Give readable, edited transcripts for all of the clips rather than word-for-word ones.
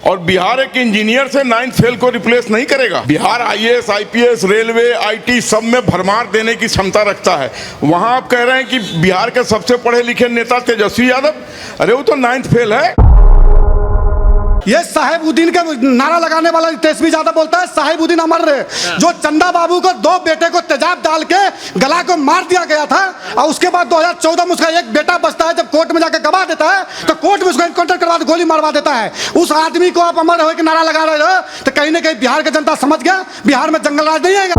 और बिहार एक इंजीनियर से 9th फेल को रिप्लेस नहीं करेगा। Bihar IAS, IPS, railway, IT सब में भरमार देने की क्षमता रखता है। वहां आप कह रहे हैं कि बिहार के सबसे पढ़े लिखे नेता तेजस्वी यादव, अरे वो तो 9th फेल है। ये साहेबुद्दीन का नारा लगाने वाला तेजस्वी यादव बोलता है साहेबुद्दीन अमर रहे। जो चंदा बाबू को 2 बेटे को तेजाब डाल के गला को मार दिया गया था और उसके बाद 2014 में उसका एक बेटा बचता है। जब कोर्ट में जाकर गवाह देता है तो कोर्ट में उसको एनकाउंटर करवा के गोली मारवा देता है। उस आदमी को आप अमर रहे के नारा लगा रहे हो तो कहीं ना कहीं बिहार की जनता समझ गया बिहार में जंगल राज नहीं आएगा।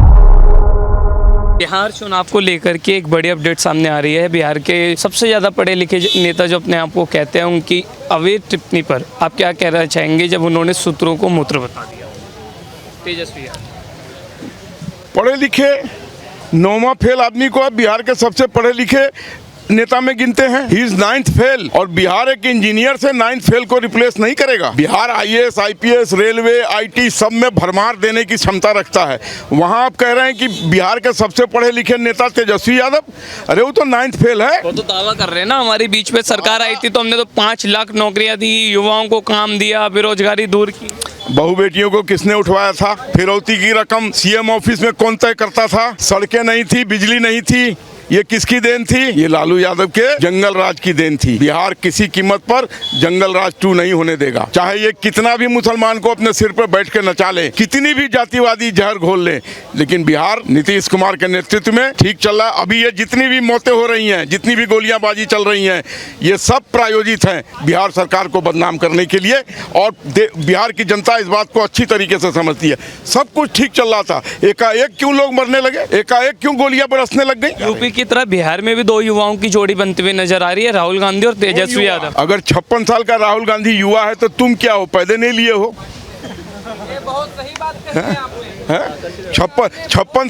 बिहार चुनाव को लेकर के एक बड़ी अपडेट सामने आ रही है। बिहार के सबसे ज़्यादा पढ़े लिखे नेता जो अपने आप को कहते हैं, उनकी अवैध टिप्पणी पर आप क्या कहना चाहेंगे जब उन्होंने सूत्रों को मूत्र बता दिया? तेजस्वी यादव पढ़े लिखे 9वां फेल आदमी को आप बिहार के सबसे पढ़े लिखे नेता में गिनते हैं। ही इज 9th फेल और बिहार एक इंजीनियर से 9th फेल को रिप्लेस नहीं करेगा। Bihar IAS, IPS, railway, IT सब में भरमार देने की क्षमता रखता है। वहां आप कह रहे हैं कि बिहार के सबसे पढ़े लिखे नेता तेजस्वी यादव, अरे वो तो 9th फेल है। वो तो दावा कर रहे हैं ना, हमारी बीच में सरकार आई थी तो हमने तो 5 लाख नौकरियां दी, युवाओं को काम दिया, बेरोजगारी दूर की। बहु बेटियों को किसने उठवाया था? फिरौती की रकम सीएम ऑफिस में कौन तय करता था? सड़कें नहीं थी, बिजली नहीं थी, ये किसकी देन थी? ये लालू यादव के जंगल राज की देन थी। बिहार किसी कीमत पर जंगल राज 2 नहीं होने देगा। चाहे ये कितना भी मुसलमान को अपने सिर पर बैठ के नचा ले, कितनी भी जातिवादी जहर घोल ले, लेकिन बिहार नीतीश कुमार के नेतृत्व में ठीक चल रहा है। अभी ये जितनी भी मौतें हो रही हैं, जितनी भी गोलियांबाजी चल रही हैं, ये सब प्रायोजित हैं बिहार सरकार को बदनाम करने के लिए। और बिहार की जनता इस बात को अच्छी तरीके से समझती है। सब कुछ ठीक चल रहा था, एकाएक क्यों लोग मरने लगे, एकाएक क्यों गोलियां बरसने लग गई? यूपी की तरह बिहार में भी 2 युवाओं की जोड़ी बनती हुई नजर आ रही है, राहुल गांधी और तेजस्वी यादव। अगर 56 साल का राहुल गांधी युवा है तो तुम क्या हो, पैदे नहीं लिए हो? ये बहुत सही बात कही है आपने। 56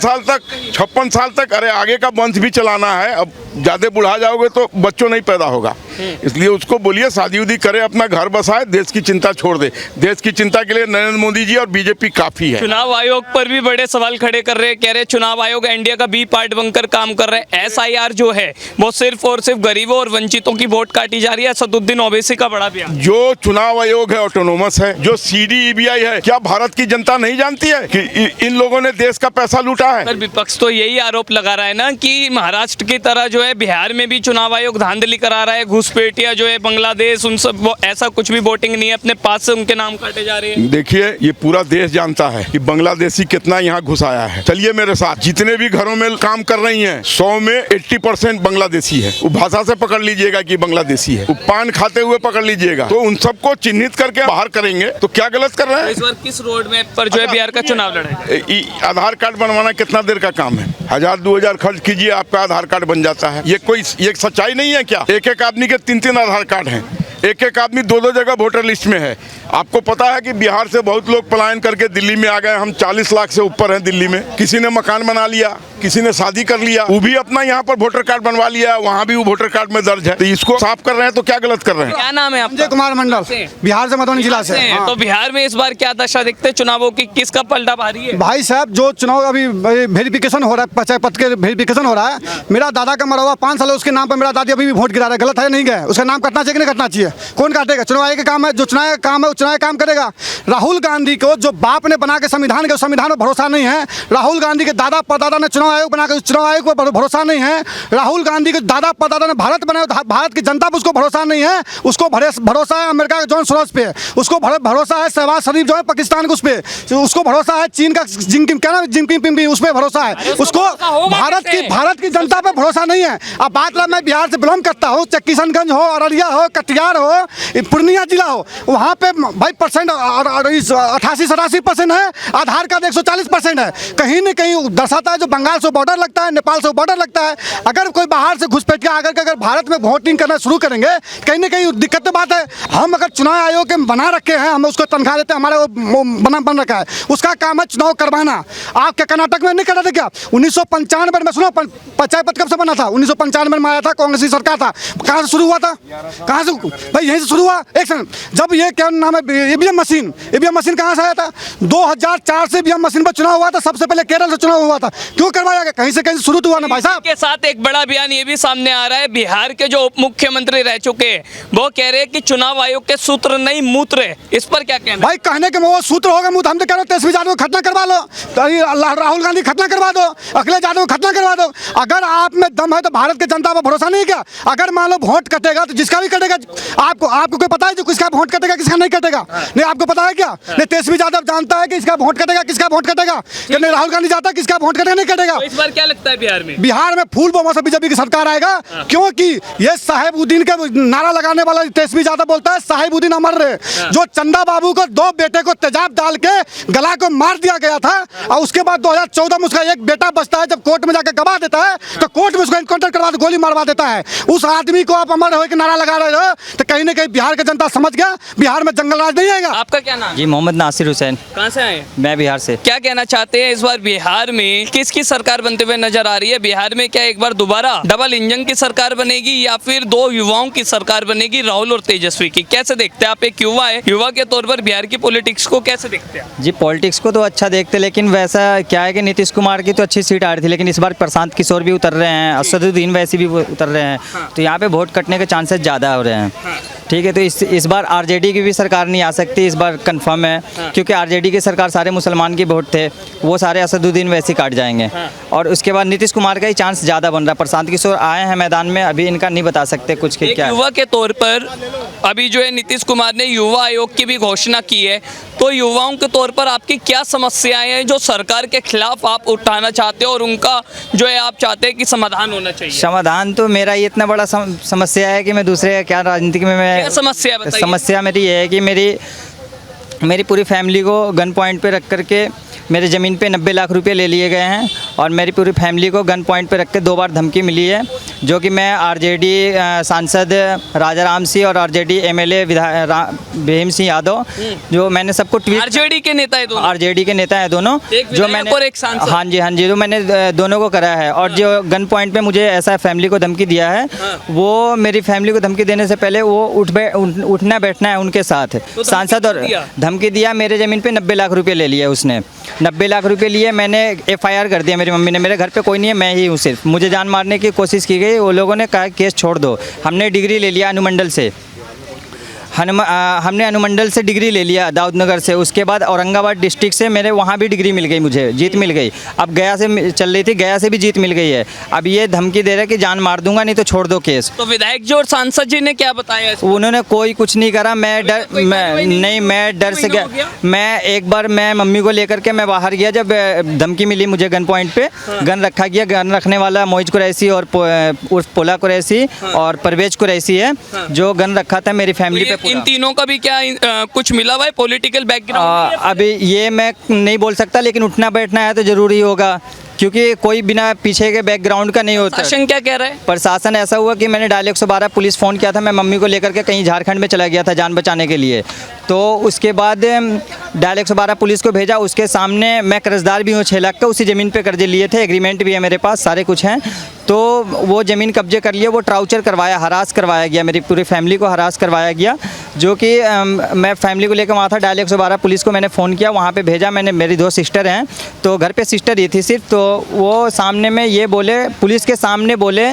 साल तक अरे आगे का वंश भी चलाना है। अब ज्यादा बुढ़ा जाओगे तो बच्चों नहीं पैदा होगा, इसलिए उसको बोलिए शादी उदी करे, अपना घर बसाए, देश की चिंता छोड़ दे। देश की चिंता के लिए नरेंद्र मोदी जी और बीजेपी काफी है। चुनाव आयोग पर भी बड़े सवाल खड़े कर रहे हैं, कह रहे हैं चुनाव आयोग इंडिया का बी पार्ट बनकर काम कर रहा है। SIR जो है वो सिर्फ और सिर्फ गरीबों और वंचितों की वोट काटी जा रही है। असदुद्दीन ओवैसी का बड़ा बयान। जो चुनाव आयोग है ऑटोनोमस है, जो CDEBI है, क्या भारत की जनता नहीं जानती है कि इन लोगों ने देश का पैसा लूटा है? विपक्ष तो यही आरोप लगा रहा है ना कि महाराष्ट्र की तरह जो है बिहार में भी चुनाव आयोग धांधली करा रहा है, घुसपैठिया जो है बांग्लादेश, उन सब ऐसा कुछ भी वोटिंग नहीं है, अपने पास से उनके नाम काटे जा रहे हैं। देखिए ये पूरा देश जानता है कि बांग्लादेशी कितना यहाँ घुस आया है। चलिए मेरे साथ, जितने भी घरों में काम कर रही हैं 100 में 80% बांग्लादेशी है। वो भाषा से पकड़ लीजिएगा कि बांग्लादेशी है, वो पान खाते हुए पकड़ लीजिएगा। तो उन सबको चिन्हित करके बाहर करेंगे तो क्या गलत कर रहे हैं? इस बार किस रोड मैप पर जो है बिहार का चुनाव लड़ेगा? आधार कार्ड बनवाना कितना देर का काम है? 1000-2000 खर्च कीजिए, आपका आधार कार्ड बन जाता है। ये कोई ये सच्चाई नहीं है क्या? एक आदमी के 3 आधार कार्ड हैं, एक आदमी 2 जगह वोटर लिस्ट में है। आपको पता है कि बिहार से बहुत लोग पलायन करके दिल्ली में आ गए। हम 40 लाख से ऊपर हैं दिल्ली में। किसी ने मकान बना लिया, किसी ने शादी कर लिया, वो भी अपना यहाँ पर वोटर कार्ड बनवा लिया, वहाँ भी वो वोटर कार्ड में दर्ज है। तो इसको साफ कर रहे हैं तो क्या गलत कर रहे हैं? क्या नाम है आपका? संजय कुमार मंडल, बिहार से, मधुबनी जिला से। तो बिहार में इस बार क्या दशा देखते हैं चुनावों की, किसका पलटा भारी है? भाई साहब जो चुनाव अभी वेरिफिकेशन हो रहा है, पंचायत पद के वेरिफिकेशन हो रहा है, मेरा दादा का मरा हुआ 5 साल है, उसके नाम पर मेरा दादी अभी भी वोट गिरा रहा है। गलत है नहीं गए? उसका नाम कटना चाहिए कि नहीं कटना चाहिए? कौन काटेगा? चुनाव आयोग का काम है, जो चुनाव का काम है वो चुनाव काम करेगा। राहुल गांधी को जो बाप ने बना के संविधान के, संविधान पर भरोसा नहीं है। राहुल गांधी के दादा परदादा ने चुनाव आयोग बना के, चुनाव आयोग पर भरोसा नहीं है। राहुल गांधी के दादा परदादा ने भारत बनाया, भारत की जनता पर उसको भरोसा नहीं है। उसको भरोसा है अमेरिका के जॉन सोरोस पे, उसको भरोसा है शहबाज शरीफ जो है पाकिस्तान के उस पे, उसको भरोसा है चीन का जिनपिंग भी उस पर भरोसा है। उसको भारत की जनता पे भरोसा नहीं है। अब बात रहा, मैं बिहार से बिलोंग करता हूँ, किशनगंज हो, अररिया हो, कटिहार हो, पूर्णिया जिला हो, वहाँ पे भाई परसेंट 88-87% है। आधार कार्ड 140% है। कहीं न कहीं दर्शाता है जो बंगाल से बॉर्डर लगता है, नेपाल से बॉर्डर लगता है। अगर कोई बाहर से घुसपैठिया अगर भारत में वोटिंग करना शुरू करेंगे, कहीं ना कहीं दिक्कत तो बात है। हम अगर चुनाव आयोग के बना रखे हैं, हम उसको तनख्वाह देते हैं, हमारा वो बन रखा है, उसका काम है चुनाव करवाना। आपके कर्नाटक में नहीं कर रहे थे क्या? 1995 में, सुनो, पंचायत पद कब से बना था? 1995 में आया था, कांग्रेस की सरकार था। कहाँ से शुरू हुआ था? कहाँ से भाई? यहीं से शुरू हुआ। एक सेकंड, जब ये क्या नाम है, ईवीएम मशीन कहाँ से आया था? 2004 से ईवीएम मशीन पर चुनाव हुआ था। सबसे पहले केरल से चुनाव हुआ था। क्यों करवाया? आया क्या? कहीं से शुरू तो हुआ ना भाई साहब। के साथ एक बड़ा बयान ये भी सामने आ रहा है, बिहार के जो उप मुख्यमंत्री रह चुके हैं वो कह रहे हैं कि चुनाव आयोग के सूत्र नहीं मूत्र है। इस पर क्या कहना? भाई कहने के वो सूत्र होगा मुंह, हम तो कह रहे हो तेजस्वी यादव को खतना करवा लो, तो राहुल गांधी खतना करवा दो, अखिलेश यादव को खतना करवा दो। अगर आप में दम है तो भारत की जनता पर भरोसा नहीं क्या? अगर मान लो वोट कटेगा तो जिसका भी कटेगा, आपको कोई पता है जो किसका वोट कटेगा किसका नहीं कटेगा? नहीं आपको पता है क्या? नहीं तेजस्वी यादव जानता है कि इसका वोट कटेगा किसका वोट कटेगा? नहीं राहुल गांधी जानता है किसका वोट कटेगा नहीं कटेगा? तो इस बार क्या लगता है बिहार में फूल बोमा से बीजेपी की सरकार आएगा, क्योंकि ये साहेबुद्दीन के नारा लगाने वाला तेजस्वी यादव बोलता है साहेबुद्दीन अमर रहे। जो चंदा बाबू को 2 बेटे को तेजाब डाल के गला को मार दिया गया था और उसके बाद 2014 में उसका एक बेटा बचता है, जब कोर्ट में जाकर गवाह देता है तो कोर्ट में उसको एनकाउंटर करवा दे, गोली मारवा देता है। उस आदमी को आप अमर हो के नारा लगा रहे हो, तो कहीं ना कहीं बिहार की जनता समझ गया बिहार में जंगल राज नहीं आएगा। आपका क्या नाम? जी मोहम्मद नासिर हुसैन। कहाँ से आए? मैं बिहार से। क्या कहना चाहते हैं इस बार बिहार में किसकी सरकार बनते हुए नजर आ रही है? बिहार में क्या एक बार दोबारा डबल इंजन की सरकार बनेगी या फिर 2 युवाओं की सरकार बनेगी, राहुल और तेजस्वी की? कैसे देखते हैं आप? एक युवा है, युवा के तौर पर बिहार की पॉलिटिक्स को कैसे देखते हैं? जी पॉलिटिक्स को तो अच्छा देखते, लेकिन वैसा क्या है कि नीतीश कुमार की तो अच्छी सीट आ रही थी, लेकिन इस बार प्रशांत किशोर भी उतर रहे हैं, असदुद्दीन वैसी भी उतर रहे हैं, तो यहाँ पे वोट कटने के चांसेस ज़्यादा हो रहे हैं। ठीक है, तो इस बार आरजेडी की भी सरकार नहीं आ सकती, इस बार कंफर्म है, क्योंकि आरजेडी की सरकार सारे मुसलमान के वोट थे, वो सारे असदुद्दीन वैसी काट जाएंगे। और उसके बाद नीतीश कुमार का ही चांस ज़्यादा बन रहा है। प्रशांत किशोर आए हैं मैदान में, अभी इनका नहीं बता सकते कुछ कि क्या। युवा के तौर पर अभी जो है नीतीश कुमार ने युवा आयोग की भी घोषणा की है, तो युवाओं के तौर पर आपकी क्या समस्याएं हैं जो सरकार के खिलाफ आप उठाना चाहते हो और उनका जो है आप चाहते हैं कि समाधान होना चाहिए? समाधान तो मेरा ये इतना बड़ा समस्या है कि मैं दूसरे क्या राजनीति में क्या समस्या है बताइए? समस्या मेरी ये है कि मेरी पूरी फैमिली को गन पॉइंट पे रख करके मेरे ज़मीन पे 90 लाख रुपए ले लिए गए हैं और मेरी पूरी फैमिली को गन पॉइंट पे रख के 2 बार धमकी मिली है, जो कि मैं आरजेडी सांसद राजा राम सिंह और आरजेडी एमएलए भीम सिंह यादव, जो मैंने सबको ट्वीट, आरजेडी के नेता है दोनों? आरजेडी के नेता हैं दोनों, जो मैंने और एक सांसद? हाँ जी, जो मैंने दोनों को करा है। और जो गन पॉइंट पे मुझे ऐसा फैमिली को धमकी दिया है, वो मेरी फैमिली को धमकी देने से पहले वो उठना बैठना है उनके साथ। सांसद और धमकी दिया, मेरे ज़मीन पे 90 लाख रुपये ले लिए उसने, 90 लाख रुपए लिए, मैंने FIR कर दिया मेरी मम्मी ने, मेरे घर पे कोई नहीं है, मैं ही हूँ सिर्फ। मुझे जान मारने की कोशिश की गई, वो लोगों ने कहा केस छोड़ दो। हमने डिग्री ले लिया अनुमंडल से, हमने अनुमंडल से डिग्री ले लिया दाऊदनगर से, उसके बाद औरंगाबाद डिस्ट्रिक्ट से मेरे वहाँ भी डिग्री मिल गई, मुझे जीत मिल गई। अब गया से चल रही थी, गया से भी जीत मिल गई है। अब ये धमकी दे रहे कि जान मार दूंगा नहीं तो छोड़ दो केस। तो विधायक जी और सांसद जी ने क्या बताया? उन्होंने कोई कुछ नहीं करा। मैं डर से गया। मैं एक बार मैं मम्मी को लेकर के मैं बाहर गया, जब धमकी मिली मुझे गन पॉइंट पे, गन रखा गया, गन रखने वाला मोइज कुरैशी और उर्फ पोला कुरैशी और परवेज कुरैशी है, जो गन रखा था मेरी फैमिली पे। इन तीनों का भी क्या कुछ मिला हुआ है पॉलिटिकल बैकग्राउंड? अभी ये मैं नहीं बोल सकता, लेकिन उठना बैठना है तो जरूरी होगा, क्योंकि कोई बिना पीछे के बैकग्राउंड का नहीं होता। प्रशासन क्या कह रहा है? प्रशासन ऐसा हुआ कि मैंने डायल 112 पुलिस फ़ोन किया था, मैं मम्मी को लेकर के कहीं झारखंड में चला गया था जान बचाने के लिए, तो उसके बाद डायल 112 पुलिस को भेजा। उसके सामने मैं कर्जदार भी हूँ 6 लाख का, उसी ज़मीन पे कर्जे लिए थे, एग्रीमेंट भी है मेरे पास, सारे कुछ हैं। तो वो ज़मीन कब्जे कर लिए, वो ट्राउचर करवाया, हरास करवाया गया, मेरी पूरी फैमिली को हरास करवाया गया, जो कि मैं फैमिली को लेकर वहाँ था। डायल 112 पुलिस को मैंने फ़ोन किया, वहाँ पे भेजा मैंने। मेरी 2 सिस्टर हैं, तो घर पे सिस्टर ही थी सिर्फ, तो वो सामने में ये बोले, पुलिस के सामने बोले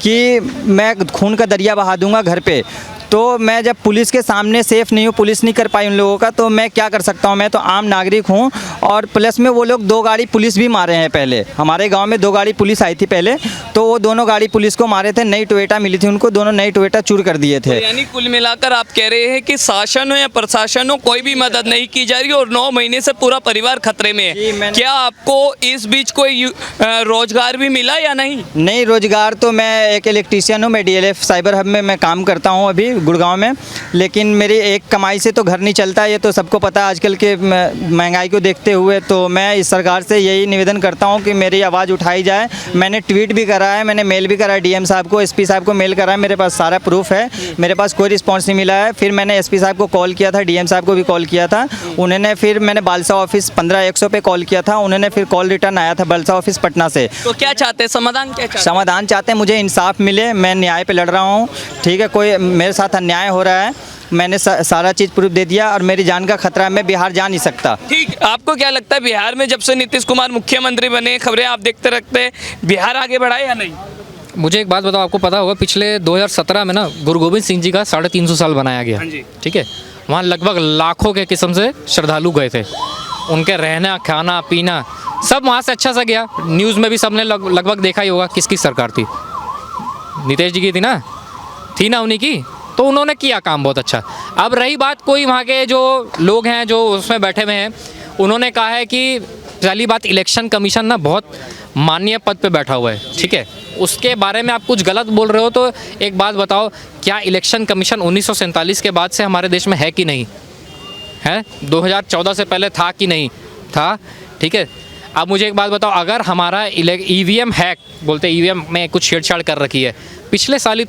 कि मैं खून का दरिया बहा दूंगा घर पे। तो मैं जब पुलिस के सामने सेफ़ नहीं हूँ, पुलिस नहीं कर पाई उन लोगों का, तो मैं क्या कर सकता हूँ? मैं तो आम नागरिक हूँ। और प्लस में वो लोग 2 गाड़ी पुलिस भी मारे हैं पहले, हमारे गांव में 2 गाड़ी पुलिस आई थी पहले, तो वो दोनों गाड़ी पुलिस को मारे थे। नई टोयोटा मिली थी उनको, दोनों नई टोयोटा चूर कर दिए थे। तो यानी कुल मिलाकर आप कह रहे हैं कि शासन हो या प्रशासन हो, कोई भी मदद नहीं की जा रही और 9 महीने से पूरा परिवार खतरे में है। क्या आपको इस बीच कोई रोजगार भी मिला या नहीं? नहीं, रोजगार तो मैं एक इलेक्ट्रीशियन हूँ, मैं DLF साइबर हब में मैं काम करता हूँ अभी गुड़गांव में, लेकिन मेरी एक कमाई से तो घर नहीं चलता, ये तो सबको पता है आजकल के महंगाई को देखते हुए। तो मैं इस सरकार से यही निवेदन करता हूँ कि मेरी आवाज़ उठाई जाए। मैंने ट्वीट भी करा है, मैंने मेल भी करा है DM साहब को, SP साहब को मेल करा है, मेरे पास सारा प्रूफ है, मेरे पास कोई रिस्पॉन्स नहीं मिला है। फिर मैंने SP साहब को कॉल किया था, DM साहब को भी कॉल किया था, उन्होंने फिर मैंने बालसा ऑफिस 15100 पे कॉल किया था, उन्होंने फिर कॉल रिटर्न आया था बालसा ऑफिस पटना से। तो क्या चाहते हैं, समाधान क्या चाहते हैं? समाधान चाहते हैं, मुझे इंसाफ मिले, मैं न्याय पे लड़ रहा हूँ, ठीक है, कोई मेरे साथ अन्याय हो रहा है, मैंने सारा चीज़ प्रूफ दे दिया और मेरी जान का खतरा है, मैं बिहार जा नहीं सकता। ठीक, आपको क्या लगता है बिहार में जब से नीतीश कुमार मुख्यमंत्री बने, खबरें आप देखते रखते हैं, बिहार आगे बढ़ा है या नहीं? मुझे एक बात बताओ, आपको पता होगा पिछले 2017 में ना गुरु गोविंद सिंह जी का 350 साल बनाया गया। हाँ जी। ठीक है, वहाँ लगभग लाखों के किस्म से श्रद्धालु गए थे। उनके रहना खाना पीना सब वहाँ से अच्छा सा गया। न्यूज़ में भी सबने लगभग देखा ही होगा किसकी सरकार थी, नीतीश जी की थी ना उन्हीं की, तो उन्होंने किया काम बहुत अच्छा। अब रही बात कोई वहाँ के जो लोग हैं जो उसमें बैठे हुए हैं, उन्होंने कहा है कि पहली बात इलेक्शन कमीशन ना बहुत माननीय पद पे बैठा हुआ है, ठीक है, उसके बारे में आप कुछ गलत बोल रहे हो। तो एक बात बताओ, क्या इलेक्शन कमीशन 1947 के बाद से हमारे देश में है कि नहीं है? 2014 से पहले था कि नहीं था? ठीक है, अब मुझे एक बात बताओ, अगर हमारा ईवीएम हैक बोलते हैं, ईवीएम में कुछ छेड़छाड़ कर रखी है, पिछले साल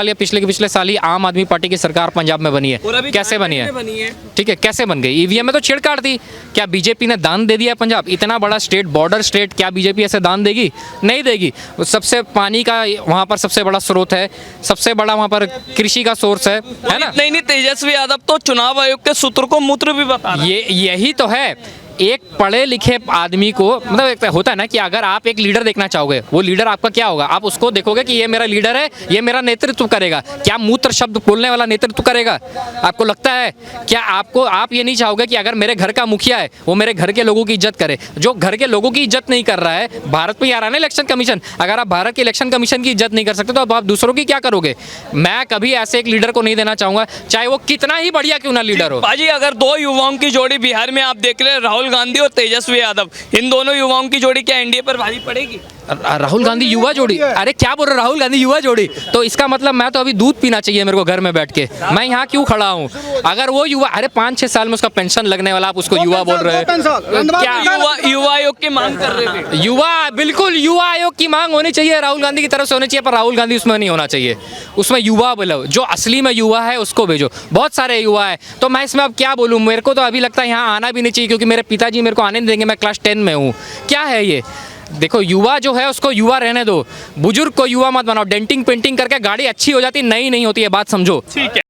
या पिछले साल ही आम आदमी पार्टी की सरकार पंजाब में बनी है, कैसे बनी है? ठीक है, कैसे बन गई? ईवीएम में तो छेड़छाड़ थी। क्या बीजेपी ने दान दे दिया पंजाब? इतना बड़ा स्टेट, बॉर्डर स्टेट, क्या बीजेपी ऐसे दान देगी? नहीं देगी। सबसे पानी का वहाँ पर सबसे बड़ा स्रोत है, सबसे बड़ा वहाँ पर कृषि का सोर्स है ना? नहीं, तेजस्वी यादव तो चुनाव आयोग के सूत्र को मूत्र भी बता रहा है। यही तो है, एक पढ़े लिखे आदमी को, मतलब एक होता है ना कि अगर आप एक लीडर देखना चाहोगे, वो लीडर आपका क्या होगा? आप उसको देखोगे कि ये मेरा लीडर है, ये मेरा नेतृत्व करेगा। क्या मूत्र शब्द बोलने वाला नेतृत्व करेगा? आपको लगता है? क्या आप ये नहीं चाहोगे कि अगर मेरे घर का मुखिया है वो मेरे घर के लोगों की इज्जत करे? जो घर के लोगों की इज्जत नहीं कर रहा है, भारत में आ रहा है ना इलेक्शन कमीशन, अगर आप भारत के इलेक्शन कमीशन की इज्जत नहीं कर सकते तो अब आप दूसरों की क्या करोगे? मैं कभी ऐसे एक लीडर को नहीं देना चाहूँगा, चाहे वो कितना ही बढ़िया क्यों ना लीडर हो। बाजी, अगर दो युवाओं की जोड़ी बिहार में आप देख रहे हैं, राहुल गांधी और तेजस्वी यादव, इन दोनों युवाओं की जोड़ी क्या एनडीए पर भारी पड़ेगी? राहुल गांधी युवा जोड़ी? अरे क्या बोल रहे हो, राहुल गांधी युवा जोड़ी? तो इसका मतलब मैं तो अभी दूध पीना चाहिए मेरे को घर में बैठ के, मैं यहाँ क्यों खड़ा हूँ? अगर वो युवा, अरे 5-6 साल में उसका पेंशन लगने वाला, आप उसको युवा बोल रहे हैं? क्या युवा आयोग की मांग कर रहे थे? युवा, बिल्कुल युवा आयोग की मांग होनी चाहिए, राहुल गांधी की तरफ से होनी चाहिए, पर राहुल गांधी उसमें नहीं होना चाहिए। उसमें युवा बोलो, जो असली में युवा है उसको भेजो। बहुत सारे युवा है, तो मैं इसमें अब क्या बोलूँ? मेरे को तो अभी लगता है यहाँ आना भी नहीं चाहिए, क्योंकि मेरे पिताजी मेरे को आने नहीं देंगे, मैं क्लास 10 में हूँ। क्या है ये? देखो, युवा जो है उसको युवा रहने दो, बुजुर्ग को युवा मत बनाओ। डेंटिंग पेंटिंग करके गाड़ी अच्छी हो जाती, नहीं होती है, बात समझो। ठीक है।